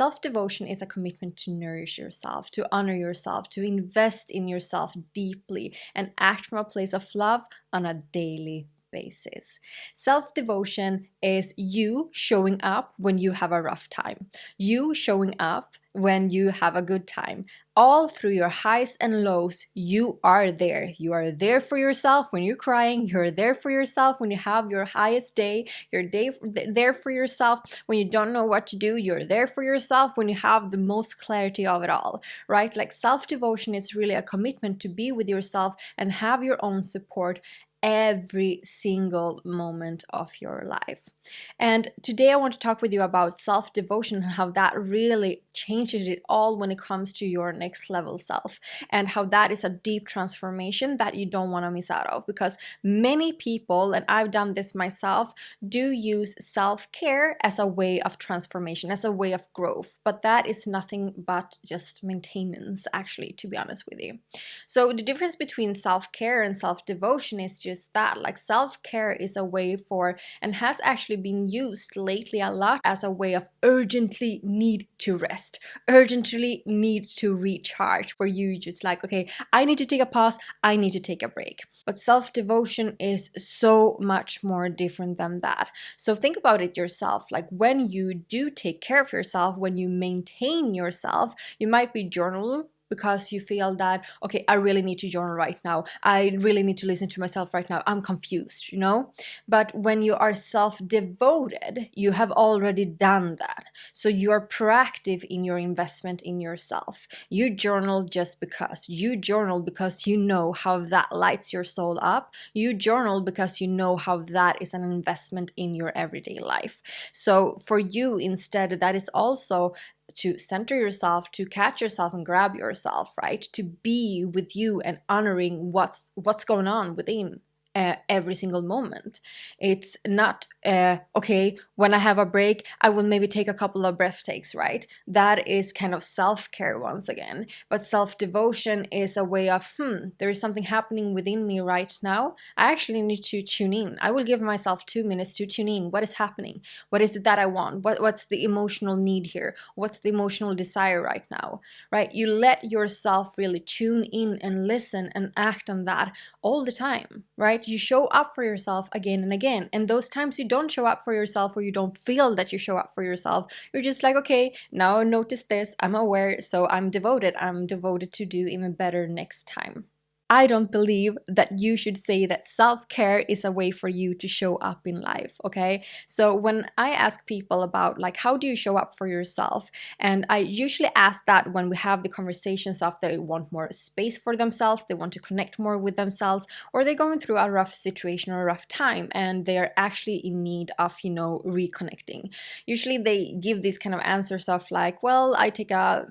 Self-devotion is a commitment to nourish yourself, to honor yourself, to invest in yourself deeply, and act from a place of love on a daily basis. Self-devotion is you showing up when you have a rough time, you showing up when you have a good time. All through your highs and lows, you are there. You are there for yourself when you're crying. You're there for yourself when you have your highest day. You're there for yourself when you don't know what to do. You're there for yourself when you have the most clarity of it all, right? Like self-devotion is really a commitment to be with yourself and have your own support every single moment of your life. And today I want to talk with you about self-devotion and how that really changes it all when it comes to your next level self, and how that is a deep transformation that you don't want to miss out of, because many people, and I've done this myself, do use self-care as a way of transformation, as a way of growth, but that is nothing but just maintenance, actually, to be honest with you. So the difference between self-care and self-devotion is just that, like self-care is a way for, and has actually been used lately a lot as a way of urgently need to rest, urgently need to recharge, where you just like, okay, I need to take a pause, I need to take a break. But self-devotion is so much more different than that. So think about it yourself, like when you do take care of yourself, when you maintain yourself, you might be journaling because you feel that, okay, I really need to journal right now. I really need to listen to myself right now. I'm confused, you know? But when you are self-devoted, you have already done that. So you are proactive in your investment in yourself. You journal just because. You journal because you know how that lights your soul up. You journal because you know how that is an investment in your everyday life. So for you, instead, that is also to center yourself, to catch yourself and grab yourself, right? To be with you and honoring what's going on within every single moment. It's not, okay, when I have a break, I will maybe take a couple of breath takes, right? That is kind of self-care once again. But self-devotion is a way of, there is something happening within me right now. I actually need to tune in. I will give myself 2 minutes to tune in. What is happening? What is it that I want? What's the emotional need here? What's the emotional desire right now, right? You let yourself really tune in and listen and act on that all the time, right? You show up for yourself again and again. And those times you don't show up for yourself, or you don't feel that you show up for yourself, you're just like, okay, now I notice this, I'm aware, so I'm devoted to do even better next time. I don't believe that you should say that self-care is a way for you to show up in life, okay? So when I ask people about like, how do you show up for yourself? And I usually ask that when we have the conversations of they want more space for themselves, they want to connect more with themselves, or they're going through a rough situation or a rough time and they're actually in need of, reconnecting. Usually they give these kind of answers of like, well, I take a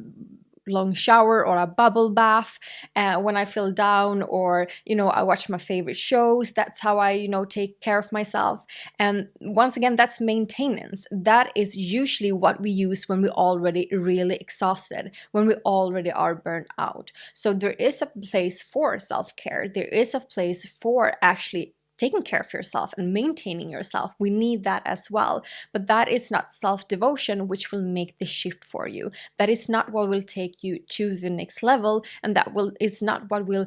long shower or a bubble bath when I feel down, or I watch my favorite shows. That's how I take care of myself. And once again, that's maintenance. That is usually what we use when we're already really exhausted, when we already are burnt out. So there is a place for self-care. There is a place for actually taking care of yourself and maintaining yourself. We need that as well. But that is not self-devotion, which will make the shift for you. That is not what will take you to the next level, and that is not what will,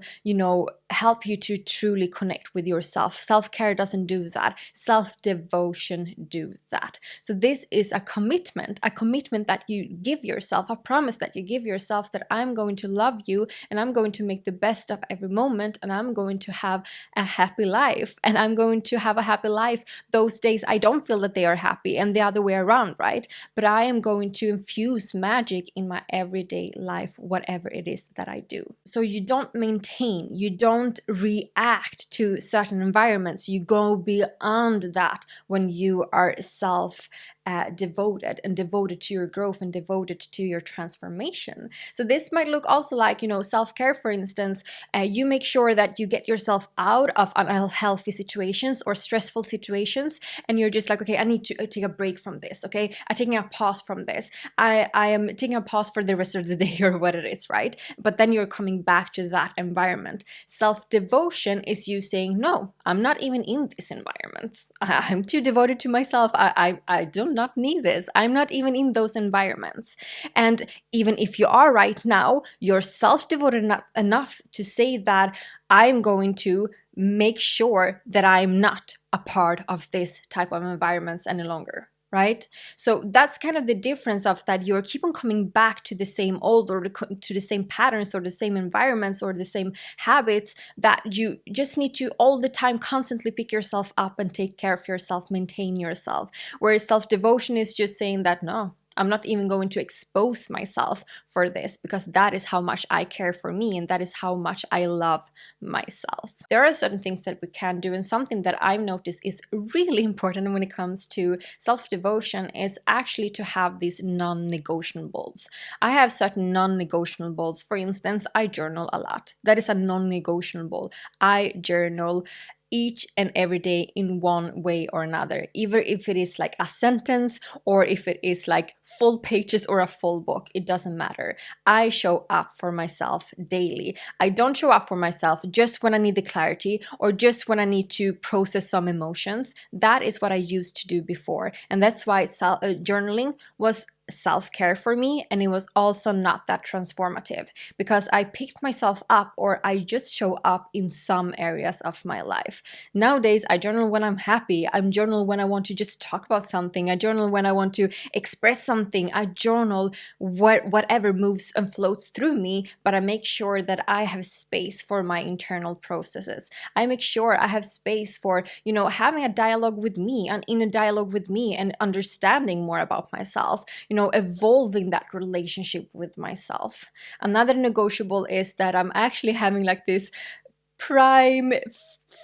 help you to truly connect with yourself. Self-care doesn't do that. Self-devotion do that. So this is a commitment that you give yourself, a promise that you give yourself, that I'm going to love you and I'm going to make the best of every moment, and I'm going to have a happy life. And I'm going to have a happy life those days I don't feel that they are happy, and the other way around, right? But I am going to infuse magic in my everyday life, whatever it is that I do. So you don't maintain, you don't react to certain environments, you go beyond that when you are devoted and devoted to your growth and devoted to your transformation. So this might look also like, self-care, for instance. You make sure that you get yourself out of unhealthy situations or stressful situations, and you're just like, okay, I need to take a break from this, okay? I'm taking a pause from this. I am taking a pause for the rest of the day, or what it is, right? But then you're coming back to that environment. Self-devotion is you saying, no, I'm not even in this environment. I'm too devoted to myself. I don't not need this. I'm not even in those environments. And even if you are right now, you're self-devoted enough to say that I'm going to make sure that I'm not a part of this type of environments any longer. Right? So that's kind of the difference of that you're keep on coming back to the same old or to the same patterns or the same environments or the same habits, that you just need to all the time constantly pick yourself up and take care of yourself, maintain yourself. Whereas self-devotion is just saying that, no, I'm not even going to expose myself for this, because that is how much I care for me and that is how much I love myself. There are certain things that we can do, and something that I've noticed is really important when it comes to self-devotion is actually to have these non-negotiables. I have certain non-negotiables. For instance, I journal a lot. That is a non-negotiable. I journal each and every day in one way or another, either if it is like a sentence or if it is like full pages or a full book, it doesn't matter. I show up for myself daily. I don't show up for myself just when I need the clarity or just when I need to process some emotions. That is what I used to do before, and that's why journaling was self-care for me, and it was also not that transformative because I picked myself up, or I just show up in some areas of my life. Nowadays I journal when I'm happy, I journal when I want to just talk about something, I journal when I want to express something, I journal whatever moves and floats through me, but I make sure that I have space for my internal processes. I make sure I have space for, having a dialogue with me and in a dialogue with me and understanding more about myself, evolving that relationship with myself. Another negotiable is that I'm actually having like this prime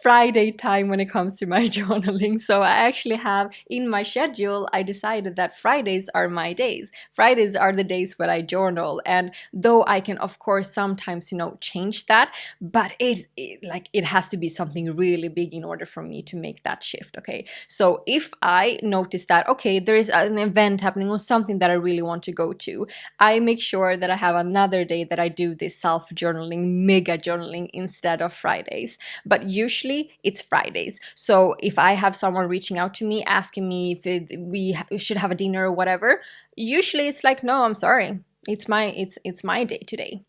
Friday time when it comes to my journaling. So I actually have in my schedule, I decided that Fridays are my days. Fridays are the days when I journal. And though I can of course sometimes, change that, but it has to be something really big in order for me to make that shift. Okay. So if I notice that, okay, there is an event happening or something that I really want to go to, I make sure that I have another day that I do this self-journaling, mega journaling instead of Fridays. But usually it's Fridays. So if I have someone reaching out to me asking me if we should have a dinner or whatever, usually it's like, no, I'm sorry, it's my day today.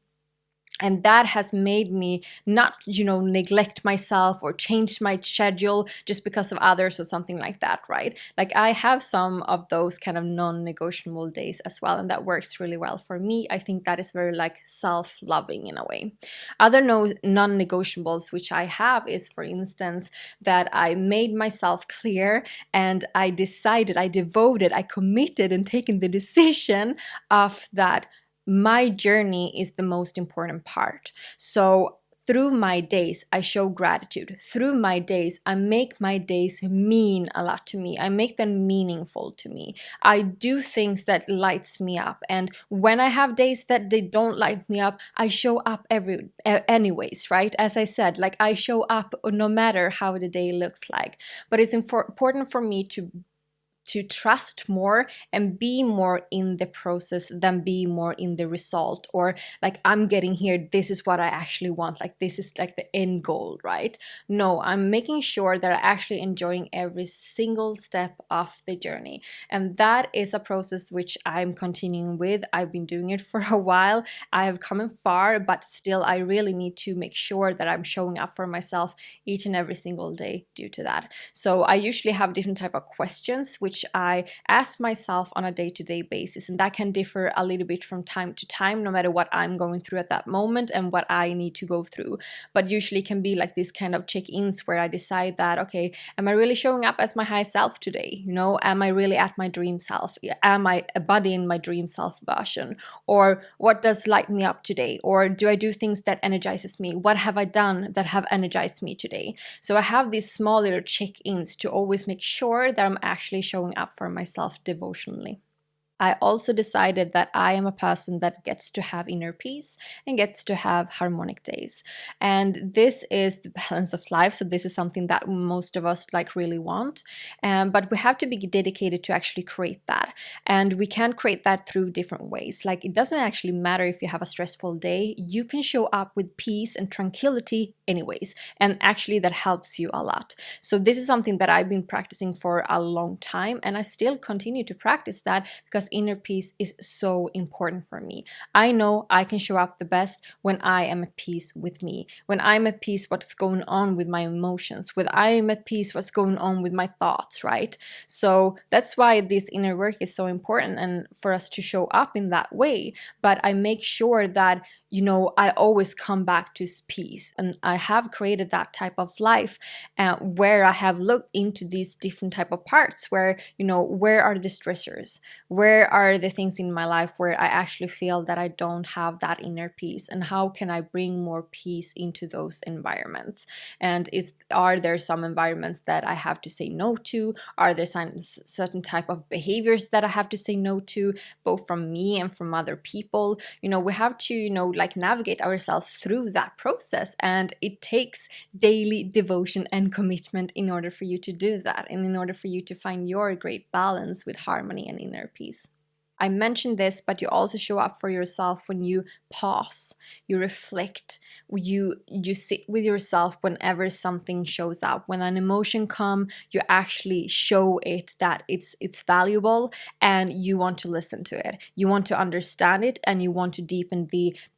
And that has made me not, neglect myself or change my schedule just because of others or something like that, right? Like I have some of those kind of non-negotiable days as well, and that works really well for me. I think that is very like self-loving in a way. Other non-negotiables which I have is, for instance, that I made myself clear and I decided, I devoted, I committed and taken the decision of that my journey is the most important part. So through my days, I show gratitude. Through my days, I make my days mean a lot to me. I make them meaningful to me. I do things that lights me up. And when I have days that they don't light me up, I show up anyways, right? As I said, like I show up no matter how the day looks like. But it's important for me to trust more and be more in the process than be more in the result, or like I'm getting here, this is what I actually want, like this is like the end goal, right? No, I'm making sure that I'm actually enjoying every single step of the journey, and that is a process which I'm continuing with. I've been doing it for a while, I have come far, but still I really need to make sure that I'm showing up for myself each and every single day due to that. So I usually have different type of questions which I ask myself on a day-to-day basis, and that can differ a little bit from time to time, no matter what I'm going through at that moment and what I need to go through. But usually it can be like this kind of check-ins where I decide that, okay, am I really showing up as my high self today? Am I really at my dream self? Am I embodying my dream self version? Or what does light me up today? Or do I do things that energizes me? What have I done that have energized me today? So I have these small little check-ins to always make sure that I'm actually showing up for myself devotionally. I also decided that I am a person that gets to have inner peace and gets to have harmonic days. And this is the balance of life. So this is something that most of us like really want. But we have to be dedicated to actually create that. And we can create that through different ways. Like it doesn't actually matter if you have a stressful day, you can show up with peace and tranquility anyways. And actually that helps you a lot. So this is something that I've been practicing for a long time, and I still continue to practice that because inner peace is so important for me. I know I can show up the best when I am at peace with me, when I'm at peace what's going on with my emotions, when I am at peace what's going on with my thoughts, right? So that's why this inner work is so important and for us to show up in that way. But I make sure that, you know, I always come back to peace, and I have created that type of life where I have looked into these different type of parts where, you know, where are the stressors, where are the things in my life where I actually feel that I don't have that inner peace, and how can I bring more peace into those environments? And are there some environments that I have to say no to? Are there certain type of behaviors that I have to say no to, both from me and from other people? You know, we have to, you know, like navigate ourselves through that process, and it takes daily devotion and commitment in order for you to do that, and in order for you to find your great balance with harmony and inner peace. I mentioned this, but you also show up for yourself when you pause, you reflect, you sit with yourself whenever something shows up. When an emotion comes, you actually show it that it's valuable and you want to listen to it. You want to understand it and you want to deepen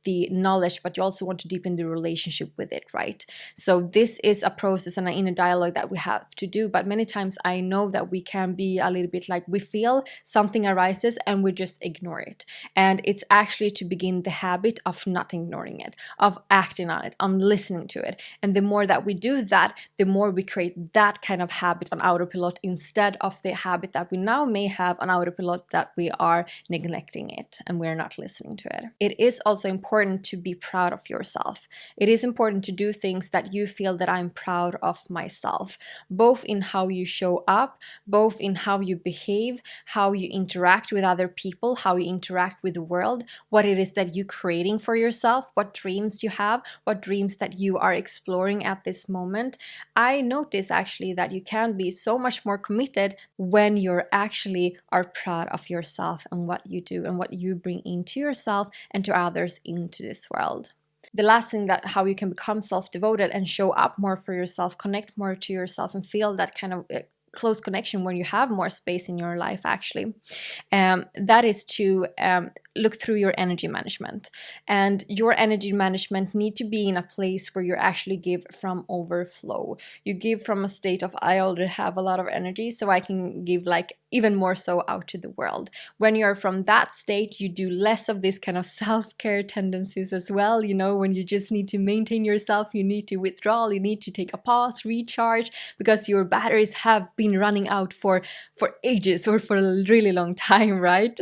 the knowledge, but you also want to deepen the relationship with it, right? So this is a process and an inner dialogue that we have to do. But many times I know that we can be a little bit like, we feel something arises and we just ignore it. And it's actually to begin the habit of not ignoring it, of acting on it, on listening to it. And the more that we do that, the more we create that kind of habit on autopilot instead of the habit that we now may have on autopilot that we are neglecting it and we're not listening to it. It is also important to be proud of yourself. It is important to do things that you feel that I'm proud of myself, both in how you show up, both in how you behave, how you interact with other people, how you interact with the world, what it is that you're creating for yourself, what dreams you have, what dreams that you are exploring at this moment. I notice actually that you can be so much more committed when you're actually are proud of yourself and what you do and what you bring into yourself and to others into this world. The last thing, that how you can become self-devoted and show up more for yourself, connect more to yourself and feel that kind of close connection when you have more space in your life actually, that is to look through your energy management. And your energy management need to be in a place where you actually give from overflow. You give from a state of, I already have a lot of energy, so I can give like even more so out to the world. When you're from that state, you do less of this kind of self-care tendencies as well. You know, when you just need to maintain yourself, you need to withdraw, you need to take a pause, recharge, because your batteries have been running out for ages or for a really long time, right?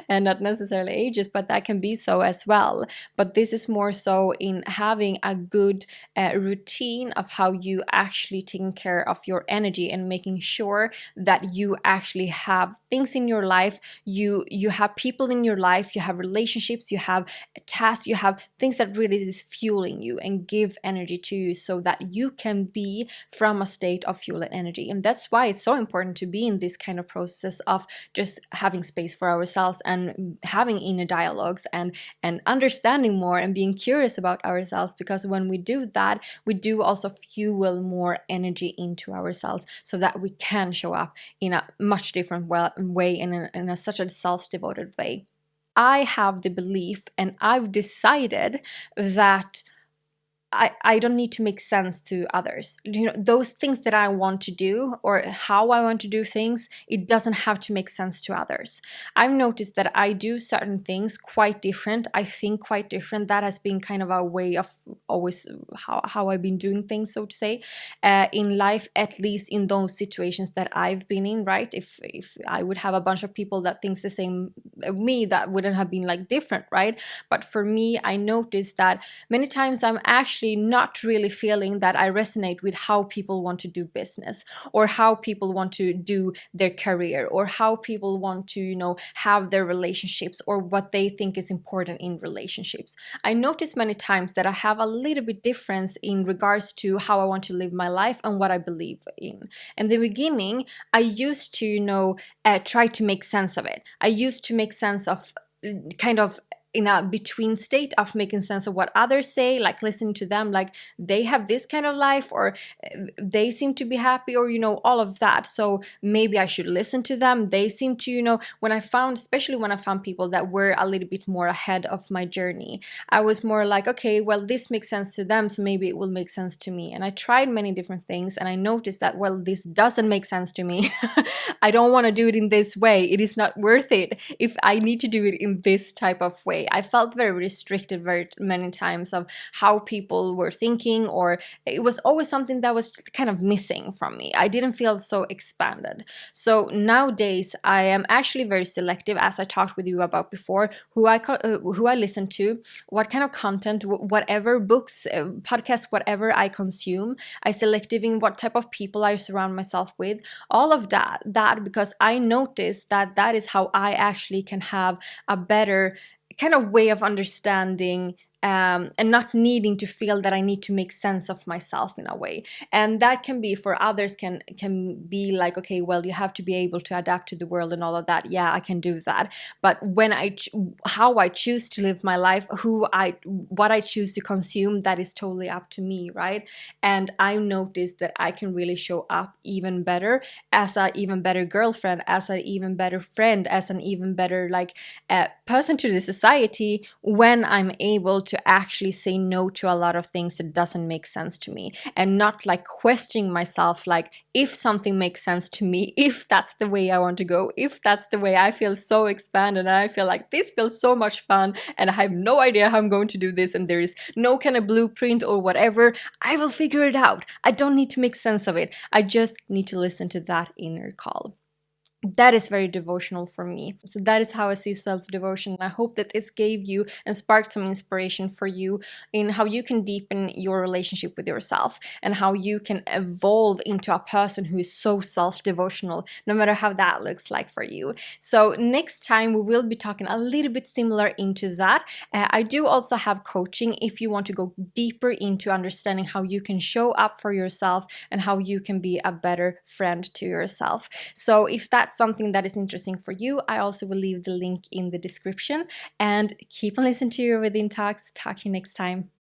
And not necessarily ages, but that can be so as well. But this is more so in having a good routine of how you actually taking care of your energy and making sure that you actually have things in your life, you have people in your life, you have relationships, you have tasks, you have things that really is fueling you and give energy to you, so that you can be from a state of fuel and energy. And that's why it's so important to be in this kind of process of just having space for ourselves and having inner dialogues and understanding more and being curious about ourselves, because when we do that, we do also fuel more energy into ourselves so that we can show up in a much different way and in such a self-devoted way. I have the belief and I've decided that I don't need to make sense to others. You know, those things that I want to do or how I want to do things, it doesn't have to make sense to others. I've noticed that I do certain things quite different. I think quite different. That has been kind of a way of always how I've been doing things, so to say, in life, at least in those situations that I've been in, right? If I would have a bunch of people that thinks the same me, that wouldn't have been like different, right? But for me, I noticed that many times I'm actually actually not really feeling that I resonate with how people want to do business, or how people want to do their career, or how people want to, have their relationships, or what they think is important in relationships. I notice many times that I have a little bit difference in regards to how I want to live my life and what I believe in. In the beginning, I used to, try to make sense of it. I used to make sense of kind of in a between state of making sense of what others say, like listening to them, like they have this kind of life, or they seem to be happy, or all of that, so maybe I should listen to them. They seem to, especially when I found people that were a little bit more ahead of my journey, I was more like, okay, well, this makes sense to them, so maybe it will make sense to me. And I tried many different things, and I noticed that, well, this doesn't make sense to me. I don't want to do it in this way. It is not worth it if I need to do it in this type of way. I felt very restricted very many times of how people were thinking, or it was always something that was kind of missing from me. I didn't feel so expanded. So nowadays I am actually very selective, as I talked with you about before, who I listen to, what kind of content, whatever books, podcasts, whatever I consume. I selective in what type of people I surround myself with. All of that because I notice that that is how I actually can have a better kind of way of understanding, and not needing to feel that I need to make sense of myself in a way. And that can be, for others, can be like, okay, well, you have to be able to adapt to the world and all of that. Yeah, I can do that. But when how I choose to live my life, what I choose to consume, that is totally up to me, right? And I noticed that I can really show up even better as an even better girlfriend, as an even better friend, as an even better person to the society, when I'm able to actually say no to a lot of things that doesn't make sense to me, and not like questioning myself, like if something makes sense to me, if that's the way I want to go, if that's the way I feel so expanded, and I feel like this feels so much fun, and I have no idea how I'm going to do this, and there is no kind of blueprint or whatever, I will figure it out. I don't need to make sense of it. I just need to listen to that inner call. That is very devotional for me. So that is how I see self-devotion. I hope that this gave you and sparked some inspiration for you in how you can deepen your relationship with yourself, and how you can evolve into a person who is so self-devotional, no matter how that looks like for you. So next time we will be talking a little bit similar into that. I do also have coaching if you want to go deeper into understanding how you can show up for yourself and how you can be a better friend to yourself. So if that's something that is interesting for you, I also will leave the link in the description. And keep on listening to your Within Talks. Talk to you next time.